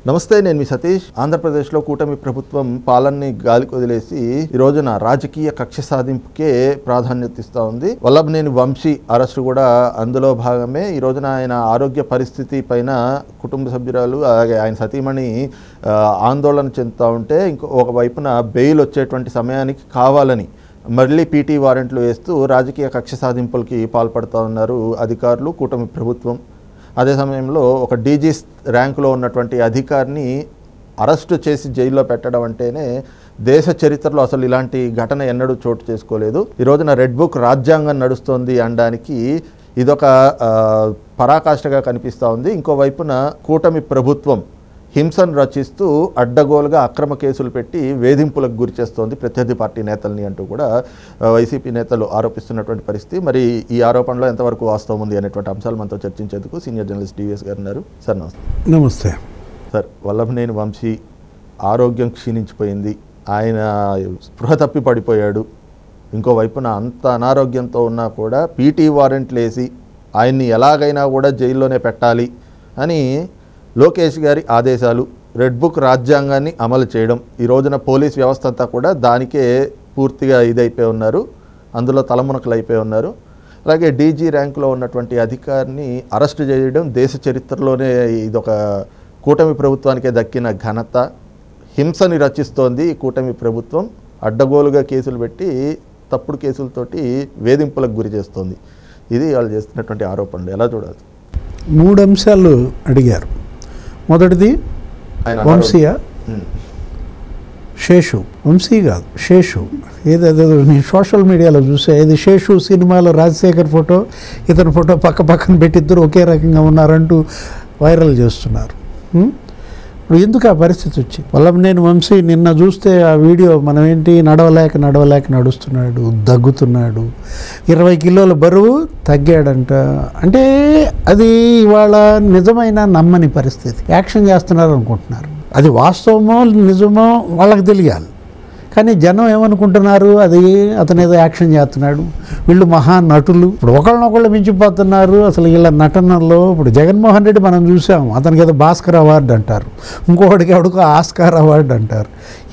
నమస్తే, నేను మీ సతీష్. ఆంధ్రప్రదేశ్లో కూటమి ప్రభుత్వం పాలనని గాలికి వదిలేసి ఈ రోజున రాజకీయ కక్ష సాధింపుకే ప్రాధాన్యత ఇస్తూ ఉంది. వల్లభనేని వంశీ అరెస్టు కూడా అందులో భాగమే. ఈ రోజున ఆయన ఆరోగ్య పరిస్థితి పైన కుటుంబ సభ్యురాలు అలాగే ఆయన సతీమణి ఆందోళన చెందుతూ ఉంటే, ఇంకో వైపున బెయిల్ వచ్చేటువంటి సమయానికి కావాలని మళ్ళీ పీటీ వారెంట్లు వేస్తూ రాజకీయ కక్ష సాధింపులకి పాల్పడుతూ ఉన్నారు అధికారులు, కూటమి ప్రభుత్వం. అదే సమయంలో ఒక డీజీ ర్యాంకులో ఉన్నటువంటి అధికారిని అరెస్టు చేసి జైల్లో పెట్టడం అంటేనే దేశ చరిత్రలో అసలు ఇలాంటి ఘటన ఎన్నడూ చోటు చేసుకోలేదు. ఈ రోజున రెడ్ బుక్ రాజ్యాంగం నడుస్తోంది అనడానికి ఇదొక పరాకాష్ఠగా కనిపిస్తూ ఉంది. ఇంకోవైపున కూటమి ప్రభుత్వం హింసను రచిస్తూ అడ్డగోలుగా అక్రమ కేసులు పెట్టి వేధింపులకు గురి చేస్తోంది ప్రత్యర్థి పార్టీ నేతల్ని అంటూ కూడా వైసీపీ నేతలు ఆరోపిస్తున్నటువంటి పరిస్థితి. మరి ఈ ఆరోపణలో ఎంతవరకు వాస్తవం ఉంది అనేటువంటి అంశాలు మనతో చర్చించేందుకు సీనియర్ జర్నలిస్ట్ డివిఎస్ గారు ఉన్నారు. సార్ నమస్తే. నమస్తే సార్. వల్లభనేని వంశీ ఆరోగ్యం క్షీణించిపోయింది, ఆయన స్పృహ తప్పి పడిపోయాడు. ఇంకోవైపున అంత అనారోగ్యంతో ఉన్నా కూడా పీటీ వారెంట్లు వేసి ఆయన్ని ఎలాగైనా కూడా జైల్లోనే పెట్టాలి అని లోకేష్ గారి ఆదేశాలు, రెడ్ బుక్ రాజ్యాంగాన్ని అమలు చేయడం, ఈ రోజున పోలీస్ వ్యవస్థ అంతా కూడా దానికే పూర్తిగా ఇదైపోయి ఉన్నారు, అందులో తలమునకలు అయిపోయి ఉన్నారు. అలాగే డీజీ ర్యాంకులో ఉన్నటువంటి అధికారిని అరెస్టు చేయడం దేశ చరిత్రలోనే ఇదొక కూటమి ప్రభుత్వానికే దక్కిన ఘనత. హింసని రచిస్తోంది ఈ కూటమి ప్రభుత్వం, అడ్డగోలుగా కేసులు పెట్టి తప్పుడు కేసులతోటి వేధింపులకు గురి చేస్తోంది. ఇది వాళ్ళు చేస్తున్నటువంటి ఆరోపణలు ఎలా చూడాలి? 3 అంశాలు అడిగారు. మొదటిది వంశీయ, శేషు. వంశీ కాదు, శేషు. ఏదేదో నేను సోషల్ మీడియాలో చూసా, ఇది శేషు సినిమాలో రాజశేఖర్ ఫోటో, ఇతని ఫోటో పక్కన పెట్టి ఇద్దరు ఒకే రకంగా ఉన్నారంటూ వైరల్ చేస్తున్నారు. ఇప్పుడు ఎందుకు ఆ పరిస్థితి వచ్చింది? వల్లభనేని వంశీ నిన్న చూస్తే ఆ వీడియో మనం ఏంటి, నడవలేక నడుస్తున్నాడు, దగ్గుతున్నాడు, 20 కిలోల బరువు తగ్గాడంట. అంటే అది ఇవాళ నిజమైన నమ్మని పరిస్థితి. యాక్షన్ చేస్తున్నారు అనుకుంటున్నారు, అది వాస్తవమో నిజమో వాళ్ళకి తెలియాలి. కానీ జనం ఏమనుకుంటున్నారు, అది అతను ఏదో యాక్షన్ చేస్తున్నాడు, వీళ్ళు మహానటులు, ఇప్పుడు ఒకళ్ళనొకళ్ళు మించిపోతున్నారు. అసలు వీళ్ళ నటనలో ఇప్పుడు జగన్మోహన్ రెడ్డి మనం చూసాం, అతనికి ఏదో భాస్కర్ అవార్డు అంటారు, ఇంకొకటికి ఎవడికో ఆస్కార్ అవార్డు అంటారు.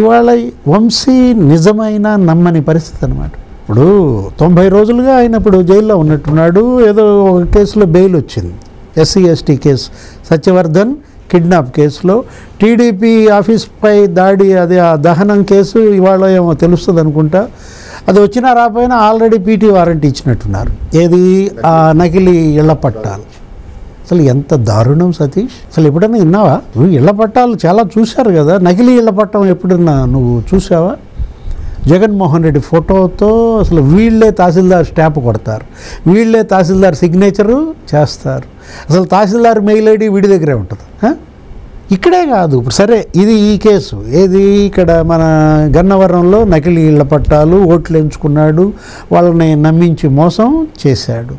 ఇవాళ వంశీ నిజమైన నమ్మని పరిస్థితి అనమాట. ఇప్పుడు 90 రోజులుగా ఆయన ఇప్పుడు జైల్లో ఉన్నట్టున్నాడు. ఏదో ఒక కేసులో బెయిల్ వచ్చింది, SC/ST కేసు, సత్యవర్ధన్ కిడ్నాప్ కేసులో. టీడీపీ ఆఫీస్పై దాడి, అది ఆ దహనం కేసు ఇవాళ ఏమో తెలుస్తుంది అనుకుంటా. అది వచ్చినా రాపోయినా ఆల్రెడీ పీటీ వారెంట్ ఇచ్చినట్టున్నారు. ఏది, ఆ నకిలీ ఇళ్ల పట్టాలు. అసలు ఎంత దారుణం సతీష్. అసలు ఎప్పుడైనా విన్నావా? నువ్వు ఇళ్ల పట్టాలు చాలా చూశారు కదా, నకిలీ ఇళ్ల పట్టం ఎప్పుడన్నా నువ్వు చూసావా? జగన్మోహన్ రెడ్డి ఫోటోతో అసలు వీళ్ళే తహసీల్దార్ స్టాంప్ కొడతారు, వీళ్ళే తహసీల్దార్ సిగ్నేచరు చేస్తారు. అసలు తహసీల్దార్ మెయిల్ ఐడి వీడి దగ్గరే ఉంటుంది. ఇక్కడే కాదు, ఇప్పుడు సరే ఇది ఈ కేసు ఏది, ఇక్కడ మన గన్నవరంలో నకిలీ ఇళ్ల పట్టాలు, ఓట్లు ఎంచుకున్నాడు, వాళ్ళని నమ్మించి మోసం చేశాడు.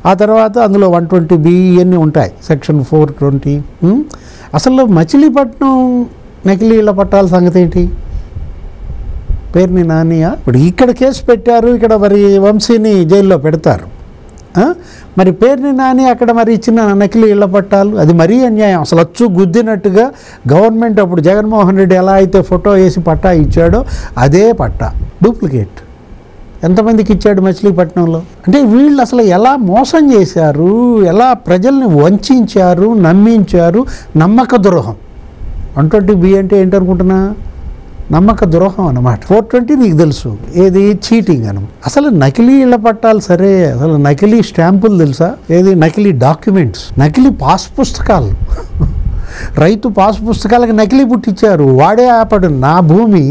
ఆ తర్వాత అందులో 120B ఇవన్నీ ఉంటాయి, సెక్షన్ 420. అసలు మచిలీపట్నం నకిలీ ఇళ్ల పట్టాల సంగతి ఏంటి? పేరుని నానియా? ఇప్పుడు ఇక్కడ కేసు పెట్టారు, ఇక్కడ మరి వంశీని జైల్లో పెడతారు. మరి పేరుని నాని అక్కడ మరి ఇచ్చిన నకిలీ ఇళ్ల పట్టాలు, అది మరీ అన్యాయం. అసలు అచ్చు గుద్దినట్టుగా గవర్నమెంట్ అప్పుడు జగన్మోహన్ రెడ్డి ఎలా అయితే ఫోటో వేసి పట్టా ఇచ్చాడో అదే పట్టా డూప్లికేట్ ఎంతమందికి ఇచ్చాడు మచిలీపట్నంలో? అంటే వీళ్ళు అసలు ఎలా మోసం చేశారు, ఎలా ప్రజల్ని వంచారు, నమ్మించారు. నమ్మక ద్రోహం. 120B అంటే ఏంటనుకుంటున్నా? నమ్మక ద్రోహం అన్నమాట. 420 నీకు తెలుసు, ఏది చీటింగ్ అనమాట. అసలు నకిలీ ఇళ్ల పట్టాలు సరే, అసలు నకిలీ స్టాంపులు తెలుసా? ఏది నకిలీ డాక్యుమెంట్స్, నకిలీ పాస్ పుస్తకాలు, రైతు పాస్ పుస్తకాలకి నకిలీ పుట్టించారు. వాడే ఆపడు, నా భూమి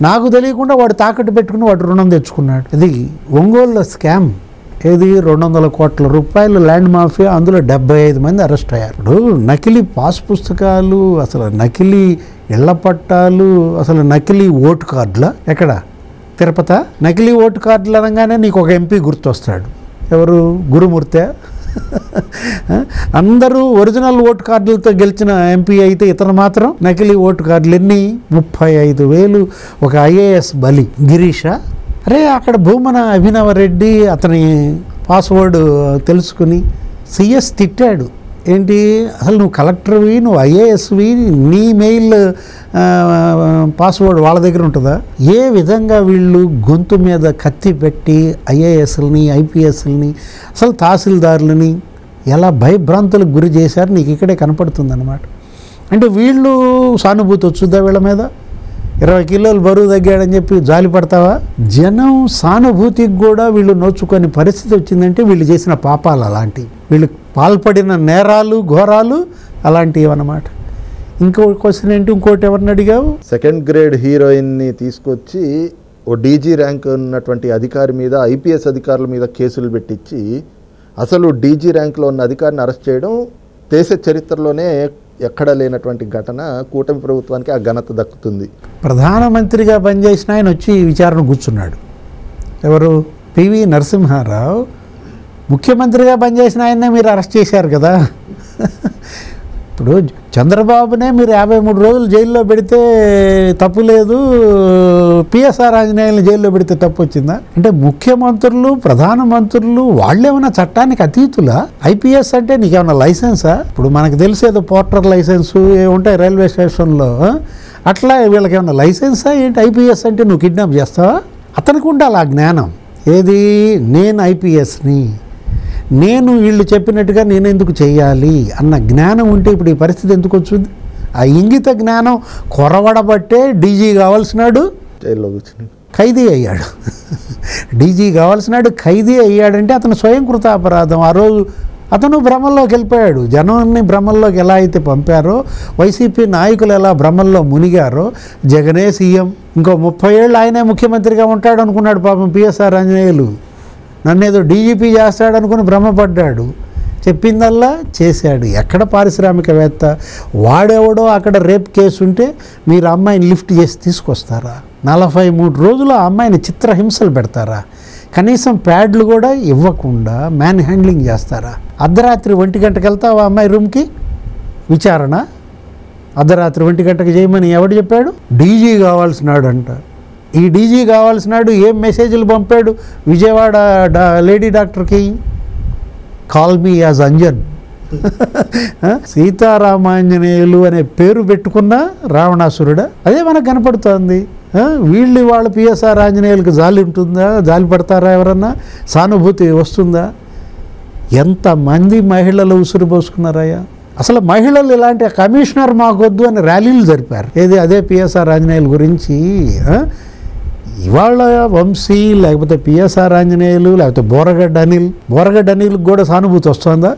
నాకు తెలియకుండా వాడు తాకట్టు పెట్టుకుని వాడు రుణం తెచ్చుకున్నాడు. ఇది ఒంగోలులో స్కామ్. ఏది 200 కోట్ల రూపాయలు ల్యాండ్ మాఫియా, అందులో 75 మంది అరెస్ట్ అయ్యారు. ఇప్పుడు నకిలీ పాస్ పుస్తకాలు, అసలు నకిలీ ఇళ్ల పట్టాలు, అసలు నకిలీ ఓటు కార్డుల. ఎక్కడ? తిరుపతి. నకిలీ ఓటు కార్డులు అనగానే నీకు ఒక MP గుర్తొస్తాడు. ఎవరు? గురుమూర్తి. అందరూ ఒరిజినల్ ఓటు కార్డులతో గెలిచిన MP అయితే ఇతను మాత్రం నకిలీ ఓటు కార్డులు. ఎన్ని? 35,000. ఒక IAS బలి గిరీష. అరే అక్కడ భూమన అభినవ రెడ్డి అతని పాస్వర్డ్ తెలుసుకుని CS తిట్టాడు. ఏంటి అసలు నువ్వు కలెక్టర్వి, నువ్వు ఐఏఎస్వి, నీ మెయిల్ పాస్వర్డ్ వాళ్ళ దగ్గర ఉంటుందా? ఏ విధంగా వీళ్ళు గొంతు మీద కత్తి పెట్టి ఐఏఎస్లని, ఐపీఎస్లని, అసలు తహసీల్దారులని ఎలా భయభ్రాంతులకు గురి చేశారు నీకు ఇక్కడే కనపడుతుందన్నమాట. అంటే వీళ్ళు సానుభూతి వచ్చుద్దా వీళ్ళ మీద? 20 కిలోలు బరువు తగ్గాడని చెప్పి జాలి పడతావా? జనం సానుభూతికి కూడా వీళ్ళు నోచుకొని పరిస్థితి వచ్చిందంటే వీళ్ళు చేసిన పాపాలు అలాంటివి, వీళ్ళు పాల్పడిన నేరాలు ఘోరాలు అలాంటివి అన్నమాట. ఇంకో క్వశ్చన్ ఏంటి, ఇంకోటి ఎవరిని అడిగావు? సెకండ్ గ్రేడ్ హీరోయిన్ని తీసుకొచ్చి ఓ డీజీ ర్యాంక్ ఉన్నటువంటి అధికారి మీద, ఐపీఎస్ అధికారుల మీద కేసులు పెట్టించి అసలు డీజీ ర్యాంక్లో ఉన్న అధికారిని అరెస్ట్ చేయడం దేశ చరిత్రలోనే ఎక్కడ లేనటువంటి ఘటన. కూటమి ప్రభుత్వానికి ఆ ఘనత దక్కుతుంది. ప్రధానమంత్రిగా పనిచేసిన ఆయన వచ్చి విచారణ కూర్చున్నాడు. ఎవరు? పివి నరసింహారావు. ముఖ్యమంత్రిగా పనిచేసిన ఆయన్నే మీరు అరెస్ట్ చేశారు కదా. ఇప్పుడు చంద్రబాబునే మీరు 53 రోజులు జైల్లో పెడితే తప్పు లేదు, పిఎస్ఆర్ ఆంజనేయులను జైల్లో పెడితే తప్పు వచ్చిందా? అంటే ముఖ్యమంత్రులు, ప్రధానమంత్రులు వాళ్ళేమన్నా చట్టానికి అతీతులా? ఐపీఎస్ అంటే నీకేమన్నా లైసెన్సా? ఇప్పుడు మనకు తెలిసేదో పోర్టర్ లైసెన్సు ఉంటాయి రైల్వే స్టేషన్లో, అట్లా వీళ్ళకి ఏమన్నా లైసెన్సా ఏంటి? ఐపీఎస్ అంటే నువ్వు కిడ్నాప్ చేస్తావా? అతనికి ఉండాలి ఆ జ్ఞానం. ఏది? నేను ఐపీఎస్ని, నేను వీళ్ళు చెప్పినట్టుగా నేను ఎందుకు చేయాలి అన్న జ్ఞానం ఉంటే ఇప్పుడు ఈ పరిస్థితి ఎందుకు వచ్చింది? ఆ ఇంగిత జ్ఞానం కొరవడబట్టే డీజీ కావాల్సినాడు జైల్లో కూర్చుని ఖైదీ అయ్యాడు. డీజీ కావాల్సినాడు ఖైదీ అయ్యాడంటే అతను స్వయంకృత అపరాధం. ఆ రోజు అతను భ్రమల్లోకి వెళ్ళిపోయాడు. జనాన్ని భ్రమల్లోకి ఎలా అయితే పంపారో, వైసీపీ నాయకులు ఎలా భ్రమల్లో మునిగారో, జగనే సీఎం, ఇంకో 30 ఏళ్ళు ఆయనే ముఖ్యమంత్రిగా ఉంటాడు అనుకున్నాడు పాపం పిఎస్ఆర్ ఆంజనేయులు. నన్నేదో డీజీపీ చేస్తాడనుకుని భ్రమపడ్డాడు. చెప్పిందల్లా చేశాడు. ఎక్కడ పారిశ్రామికవేత్త? వాడెవడో అక్కడ రేప్ కేసు ఉంటే మీరు అమ్మాయిని లిఫ్ట్ చేసి తీసుకొస్తారా? 43 రోజులు ఆ అమ్మాయిని చిత్రహింసలు పెడతారా? కనీసం ప్యాడ్లు కూడా ఇవ్వకుండా మ్యాన్ హ్యాండ్లింగ్ చేస్తారా? అర్ధరాత్రి 1 గంటకి వెళ్తావా అమ్మాయి రూమ్కి? విచారణ అర్ధరాత్రి 1 గంటకి చేయమని ఎవడు చెప్పాడు? డీజీ కావాల్సినాడు అంట. ఈ డీజీ కావాల్సినాడు ఏం మెసేజ్లు పంపాడు విజయవాడ లేడీ డాక్టర్కి? Call me as Anjan. Seetharamanjaneyulu అనే పేరు పెట్టుకున్న రావణాసురుడా? అదే మనకు కనపడుతోంది. వీళ్ళు వాళ్ళ పిఎస్ఆర్ ఆంజనేయులకు జాలి ఉంటుందా? జాలి పడతారా? ఎవరన్నా సానుభూతి వస్తుందా? ఎంతమంది మహిళలు ఉసురు పోసుకున్నారయ్యా? అసలు మహిళలు ఇలాంటి కమిషనర్ మాకొద్దు అని ర్యాలీలు జరిపారు. ఏది? అదే పిఎస్ఆర్ ఆంజనేయుల గురించి. ఇవాళ వంశీ లేకపోతే పిఎస్ఆర్ ఆంజనేయులు లేకపోతే బోరగడ్డ అనిల్కి కూడా సానుభూతి వస్తుందా?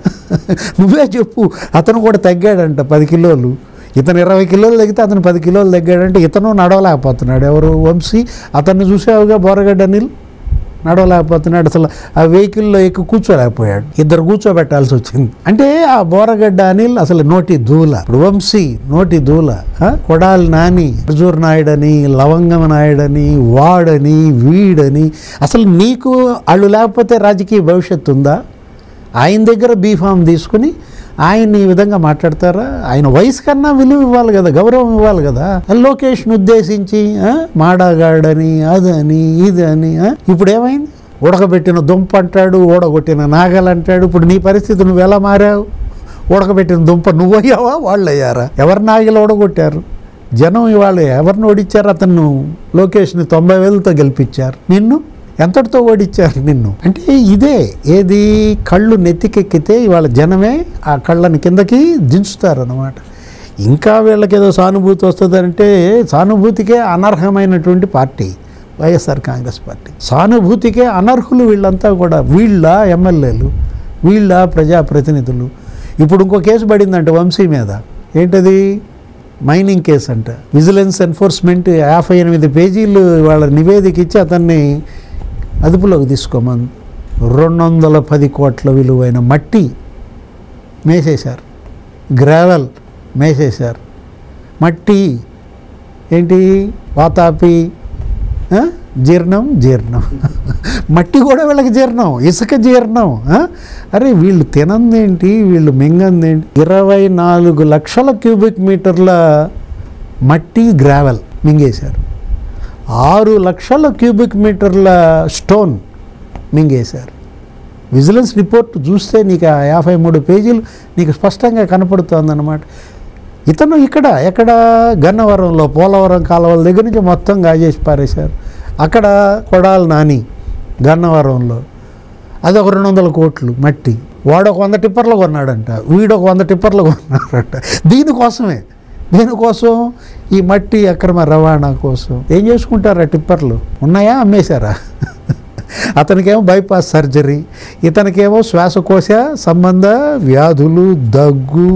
నువ్వే చెప్పు. అతను కూడా తగ్గాడంట 10 కిలోలు. ఇతను 20 కిలోలు తగ్గితే అతను 10 కిలోలు తగ్గాడంటే ఇతను నడవలేకపోతున్నాడు. ఎవరు? వంశీ. అతన్ని చూసావుగా, బోరగడ్డ అనిల్ నడవలేకపోతున్నాడు. అసలు ఆ వెహికల్లో ఎక్కి కూర్చోలేకపోయాడు. 2 కూర్చోబెట్టాల్సి వచ్చింది. అంటే ఆ బోరగడ్డ అనిల్ అసలు నోటి దూల. ఇప్పుడు వంశీ నోటి దూల. కొడాలి నాని, అర్జూర్ నాయుడని, లవంగం నాయుడని, వాడని, వీడని. అసలు నీకు వాళ్ళు లేకపోతే రాజకీయ భవిష్యత్తు ఉందా? ఆయన దగ్గర బీఫామ్ తీసుకుని ఆయన్ని ఈ విధంగా మాట్లాడతారా? ఆయన వయసు కన్నా విలువ ఇవ్వాలి కదా, గౌరవం ఇవ్వాలి కదా. లోకేష్ను ఉద్దేశించి మాడగాడని, అదని, ఇదని. ఇప్పుడు ఏమైంది? ఉడకబెట్టిన దుంప అంటాడు, ఓడగొట్టిన నాగలు అంటాడు. ఇప్పుడు నీ పరిస్థితి నువ్వు ఎలా మారావు? ఉడకబెట్టిన దుంప నువ్వయ్యావా వాళ్ళు అయ్యారా? ఎవరి నాగలు ఓడగొట్టారు? జనం ఇవాళ ఎవరిని ఓడించారు? అతను లోకేష్ని 90,000తో గెలిపించారు. నిన్ను ఎంతటితో ఓడించారు నిన్ను? అంటే ఇదే. ఏది? కళ్ళు నెత్తికెక్కితే ఇవాళ జనమే ఆ కళ్ళని కిందకి దించుతారన్నమాట. ఇంకా వీళ్ళకి ఏదో సానుభూతి వస్తుందంటే సానుభూతికే అనర్హమైనటువంటి పార్టీ వైఎస్ఆర్ కాంగ్రెస్ పార్టీ. సానుభూతికే అనర్హులు వీళ్ళంతా కూడా. వీళ్ళ ఎమ్మెల్యేలు, వీళ్ళ ప్రజాప్రతినిధులు. ఇప్పుడు ఇంకో కేసు పడిందంట వంశీ మీద. ఏంటది? మైనింగ్ కేసు అంట. విజిలెన్స్ ఎన్ఫోర్స్మెంట్ 58 పేజీలు వాళ్ళ నివేదిక ఇచ్చి అతన్ని అదుపులోకి తీసుకోమని 210 కోట్ల విలువైన మట్టి మేసేశారు, గ్రావెల్ మేసేశారు. మట్టి ఏంటి? వాతాపి జీర్ణం మట్టి కూడా వీళ్ళకి జీర్ణం, ఇసుక జీర్ణం. అరే వీళ్ళు తినందేంటి, వీళ్ళు మింగందేంటి? 24 లక్షల క్యూబిక్ మీటర్ల మట్టి గ్రావెల్ మింగేశారు. 6 లక్షల క్యూబిక్ మీటర్ల స్టోన్ మింగేశారు. విజిలెన్స్ రిపోర్ట్ చూస్తే నీకు ఆ 53 పేజీలు నీకు స్పష్టంగా కనపడుతుందన్నమాట. ఇతను ఎక్కడ గన్నవరంలో పోలవరం కాలువల దగ్గర నుంచి మొత్తం గాజేసి పారేశారు. అక్కడ కొడాలి నాని గన్నవరంలో అది ఒక 200 కోట్లు మట్టి, వాడు ఒక 100 టిప్పర్లు కొన్నాడంట, వీడు ఒక 100 టిప్పర్లు కొన్నాడంట. దీనికోసం ఈ మట్టి అక్రమ రవాణా కోసం ఏం చేసుకుంటారా? టిప్పర్లు ఉన్నాయా? అమ్మేశారా? అతనికేమో బైపాస్ సర్జరీ, ఇతనికేమో శ్వాసకోశ సంబంధ వ్యాధులు, దగ్గు,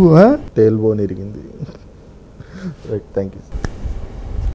టేల్ బోన్ ఇరిగింది. Thank you.